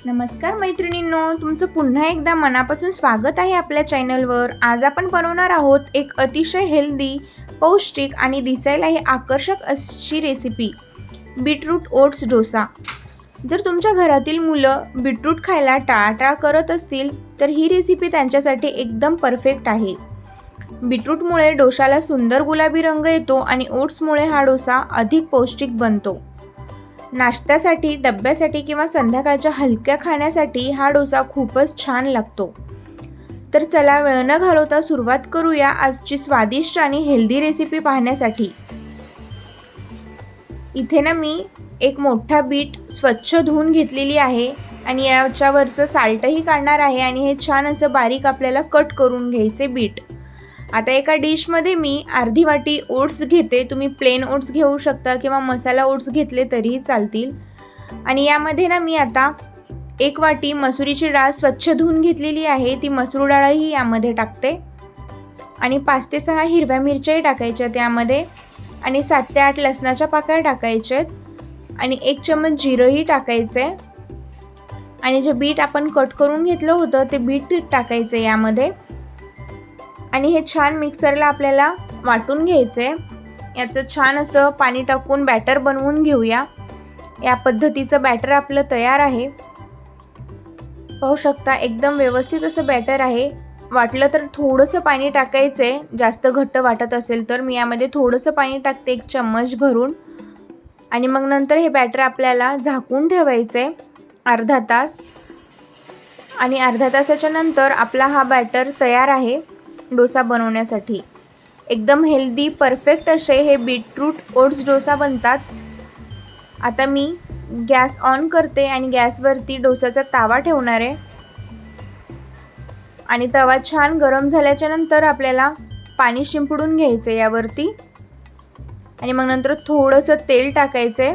नमस्कार मैत्रिणींनो, तुमचं पुन्हा एकदा मनापासून स्वागत आहे आपल्या चॅनलवर। आज आपण बनवणार आहोत एक अतिशय हेल्दी, पौष्टिक आणि दिसायलाही आकर्षक अशी रेसिपी, बीटरूट ओट्स डोसा। जर तुमच्या घरातील मुलं बीटरूट खायला टाळाटाळ करत असतील तर ही रेसिपी त्यांच्यासाठी एकदम परफेक्ट आहे। बीटरूटमुळे डोशाला सुंदर गुलाबी रंग येतो आणि ओट्समुळे हा डोसा अधिक पौष्टिक बनतो। नाश्त्यासाठी, डब्यासाठी किंवा संध्याकाळच्या हलक्या खाण्यासाठी हा डोसा खूपच छान लागतो। तर चला वेळ न घालवता सुरुवात करूया आजची स्वादिष्ट आणि हेल्दी रेसिपी पाहण्यासाठी। इथे ना मी एक मोठा बीट स्वच्छ धुवून घेतलेली आहे आणि याच्यावरचं साल्टही काढणार आहे आणि हे छान असं बारीक आपल्याला कट करून घ्यायचे बीट। आता एका डिशमध्ये मी अर्धी वाटी ओट्स घेते। तुम्ही प्लेन ओट्स घेऊ शकता किंवा मसाला ओट्स घेतले तरीही चालतील। आणि यामध्ये ना मी आता एक वाटी मसुरीची डाळ स्वच्छ धुवून घेतलेली आहे, ती मसूर डाळही यामध्ये टाकते आणि 5 ते 6 हिरव्या मिरच्याही टाकायच्या त्यामध्ये आणि 7 ते 8 लसणाच्या पाकळ्या टाकायच्यात आणि 1 चमच जिरंही टाकायचे आणि जे बीट आपण कट करून घेतलं होतं ते बीट टाकायचे यामध्ये आणि हे छान मिक्सरला आपल्याला वाटून घ्यायचे। याचं छान असं पाणी टाकून बॅटर बनवून घेऊया। या पद्धतीचं बॅटर आपलं तयार आहे। पाहू शकता एकदम व्यवस्थित असं बॅटर आहे। वाटलं तर थोडंसं पाणी टाकायचे, जास्त घट्ट वाटत असेल तर मी यामध्ये थोडंसं पाणी टाकते 1 चम्मच भरून आणि मग नंतर हे बॅटर आपल्याला झाकून ठेवायचे अर्धा तास आणि अर्ध्या तासाच्या नंतर आपला हा बॅटर तयार आहे डोसा बनवण्यासाठी। एकदम हेल्दी परफेक्ट असे हे बीटरूट ओट्स डोसा बनतात। आता मी गॅस ऑन करते आणि गॅसवरती डोसाचा तवा ठेवणार आहे आणि तवा छान गरम झाल्याच्या नंतर आपल्याला पाणी शिंपडून घ्यायचे यावरती आणि मग नंतर थोडंसं तेल टाकायचे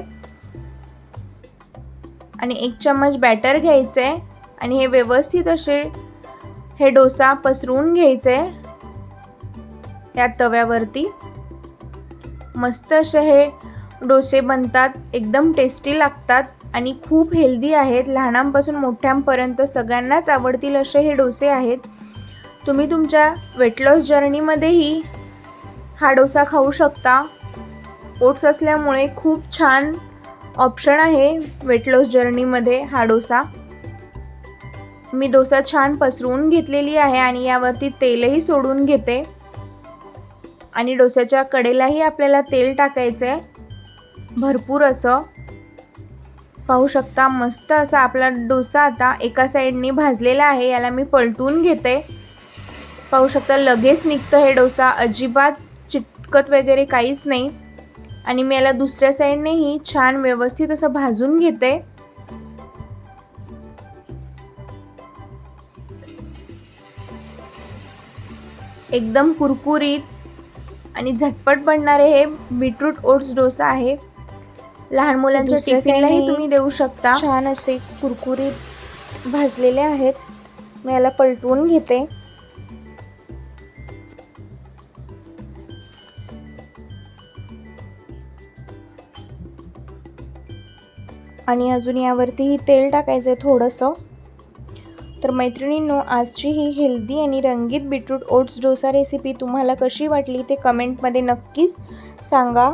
आणि 1 चम्मच बॅटर घ्यायचे आणि हे व्यवस्थित असे हे डोसा पसरवून घ्यायचे या तव्यावरती। मस्त असे हे डोसे बनतात, एकदम टेस्टी लागतात आणि खूप हेल्दी आहेत। लहानांपासून मोठ्यांपर्यंत सगळ्यांनाच आवडतील असे हे डोसे आहेत। तुम्ही तुमच्या वेट लॉस जर्नीमध्येही हा डोसा खाऊ शकता। ओट्स असल्यामुळे खूप छान ऑप्शन आहे वेट लॉस जर्नीमध्ये हा डोसा। मी डोसा छान पसरवून घेतलेली आहे आणि यावरती तेलही सोडून घेते आणि डोसाच्या कडेलाही आपल्याला तेल टाकायचे भरपूर असं। पाहू शकता मस्त असा आपला डोसा आता एका साईडनी भाजलेला आहे। याला मी पलटून घेते। पाहू शकता लगेच निघतं हे डोसा, अजिबात चिटकत वगैरे काहीच नाही आणि मी याला दुसऱ्या साईडनेही छान व्यवस्थित असं भाजून घेते। एकदम कुरकुरीत आणि झटपट बनणारे हे बीटरूट ओट्स डोसा आहे। लहान मुलांच्या टिफिनलाही तुम्ही देऊ शकता। छान असे कुरकुरीत भाजलेले आहेत। मी याला पलटवून घेते आणि अजून यावरतीही तेल टाकायचं थोडंसं। तर मैत्रिणींनो, आजची ही हेल्दी आणि रंगीत बीटरूट ओट्स डोसा रेसिपी तुम्हाला कशी वाटली ते कमेंटमध्ये नक्कीच सांगा।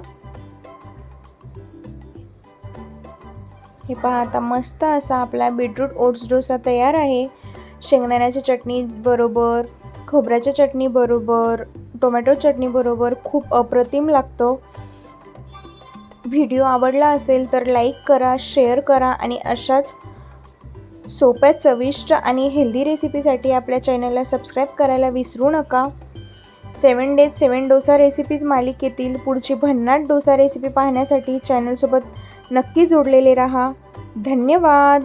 हे पहा आता मस्त असा आपला बीटरूट ओट्स डोसा तयार आहे। शेंगदाण्याच्या चटणी बरोबर, खोबऱ्याच्या चटणी बरोबर, टोमॅटो चटणी बरोबर खूप अप्रतिम लागतो। व्हिडिओ आवडला असेल तर लाईक करा, शेअर करा आणि अशाच सोप्या, चविष्ट आणि हेल्दी रेसिपीसाठी आपल्या चॅनलला सबस्क्राईब करायला विसरू नका। 7 days 7 डोसा रेसिपीज मालिकेतील पुढची भन्नाट डोसा रेसिपी पाहण्यासाठी चॅनलसोबत नक्की जोडलेले राहा। धन्यवाद।